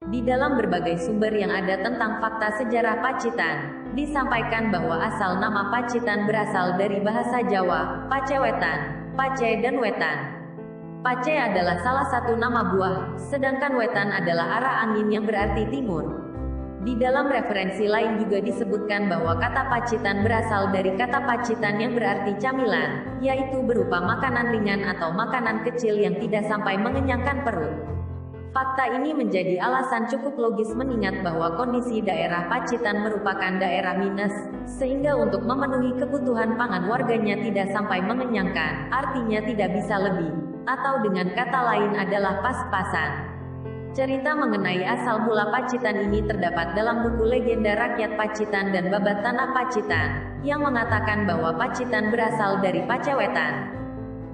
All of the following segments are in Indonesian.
Di dalam berbagai sumber yang ada tentang fakta sejarah Pacitan, disampaikan bahwa asal nama Pacitan berasal dari bahasa Jawa, Pacewetan, Pace dan Wetan. Pace adalah salah satu nama buah, sedangkan Wetan adalah arah angin yang berarti timur. Di dalam referensi lain juga disebutkan bahwa kata Pacitan berasal dari kata Pacitan yang berarti camilan, yaitu berupa makanan ringan atau makanan kecil yang tidak sampai mengenyangkan perut. Fakta ini menjadi alasan cukup logis mengingat bahwa kondisi daerah Pacitan merupakan daerah minus, sehingga untuk memenuhi kebutuhan pangan warganya tidak sampai mengenyangkan, artinya tidak bisa lebih, atau dengan kata lain adalah pas-pasan. Cerita mengenai asal mula Pacitan ini terdapat dalam buku Legenda Rakyat Pacitan dan Babat Tanah Pacitan, yang mengatakan bahwa Pacitan berasal dari Pacewetan.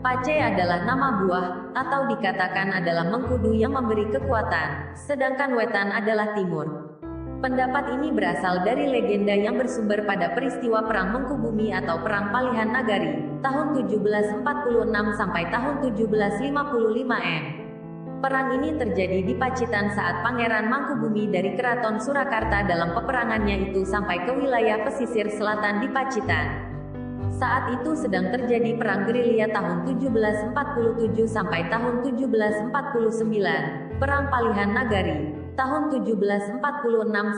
Pace adalah nama buah, atau dikatakan adalah mengkudu yang memberi kekuatan, sedangkan Wetan adalah timur. Pendapat ini berasal dari legenda yang bersumber pada peristiwa Perang Mangkubumi atau Perang Palihan Nagari, tahun 1746 sampai tahun 1755 M. Perang ini terjadi di Pacitan saat Pangeran Mangkubumi dari Keraton Surakarta dalam peperangannya itu sampai ke wilayah pesisir selatan di Pacitan. Saat itu sedang terjadi perang gerilya tahun 1747 sampai tahun 1749, Perang Palihan Nagari, tahun 1746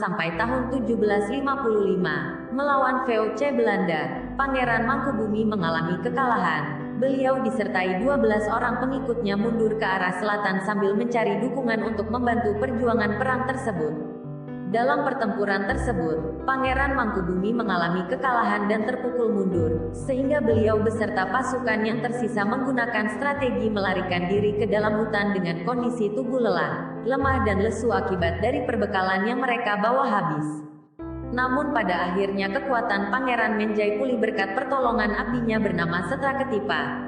sampai tahun 1755, melawan VOC Belanda. Pangeran Mangkubumi mengalami kekalahan. Beliau disertai 12 orang pengikutnya mundur ke arah selatan sambil mencari dukungan untuk membantu perjuangan perang tersebut. Dalam pertempuran tersebut, Pangeran Mangkubumi mengalami kekalahan dan terpukul mundur, sehingga beliau beserta pasukan yang tersisa menggunakan strategi melarikan diri ke dalam hutan dengan kondisi tubuh lelah, lemah dan lesu akibat dari perbekalan yang mereka bawa habis. Namun pada akhirnya kekuatan Pangeran Menjai pulih berkat pertolongan abdinya bernama Setra Ketipa.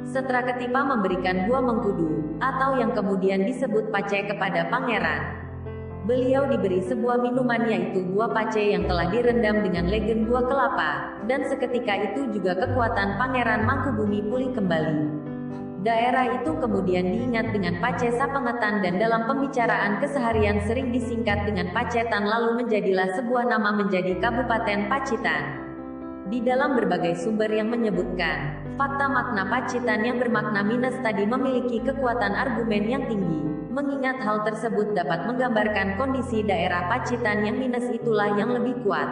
Setra Ketipa memberikan buah mengkudu, atau yang kemudian disebut pace kepada Pangeran. Beliau diberi sebuah minuman yaitu buah pace yang telah direndam dengan legen buah kelapa, dan seketika itu juga kekuatan Pangeran Mangkubumi pulih kembali. Daerah itu kemudian diingat dengan Pace Sapengetan dan dalam pembicaraan keseharian sering disingkat dengan Pacetan lalu menjadilah sebuah nama menjadi Kabupaten Pacitan. Di dalam berbagai sumber yang menyebutkan, fakta makna Pacitan yang bermakna minus tadi memiliki kekuatan argumen yang tinggi. Mengingat hal tersebut dapat menggambarkan kondisi daerah Pacitan yang minus itulah yang lebih kuat.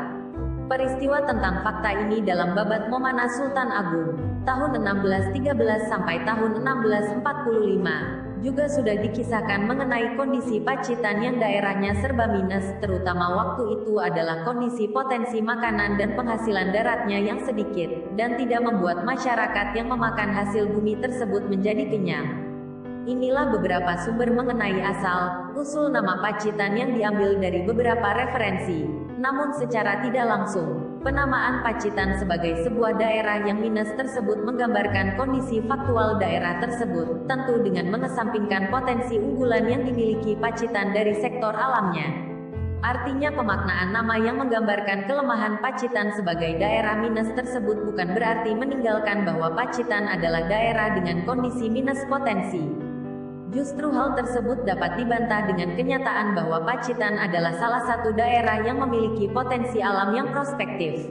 Peristiwa tentang fakta ini dalam Babat Momana Sultan Agung, tahun 1613 sampai tahun 1645, juga sudah dikisahkan mengenai kondisi Pacitan yang daerahnya serba minus, terutama waktu itu adalah kondisi potensi makanan dan penghasilan daratnya yang sedikit, dan tidak membuat masyarakat yang memakan hasil bumi tersebut menjadi kenyang. Inilah beberapa sumber mengenai asal-usul nama Pacitan yang diambil dari beberapa referensi. Namun secara tidak langsung, penamaan Pacitan sebagai sebuah daerah yang minus tersebut menggambarkan kondisi faktual daerah tersebut, tentu dengan mengesampingkan potensi unggulan yang dimiliki Pacitan dari sektor alamnya. Artinya pemaknaan nama yang menggambarkan kelemahan Pacitan sebagai daerah minus tersebut bukan berarti meninggalkan bahwa Pacitan adalah daerah dengan kondisi minus potensi. Justru hal tersebut dapat dibantah dengan kenyataan bahwa Pacitan adalah salah satu daerah yang memiliki potensi alam yang prospektif.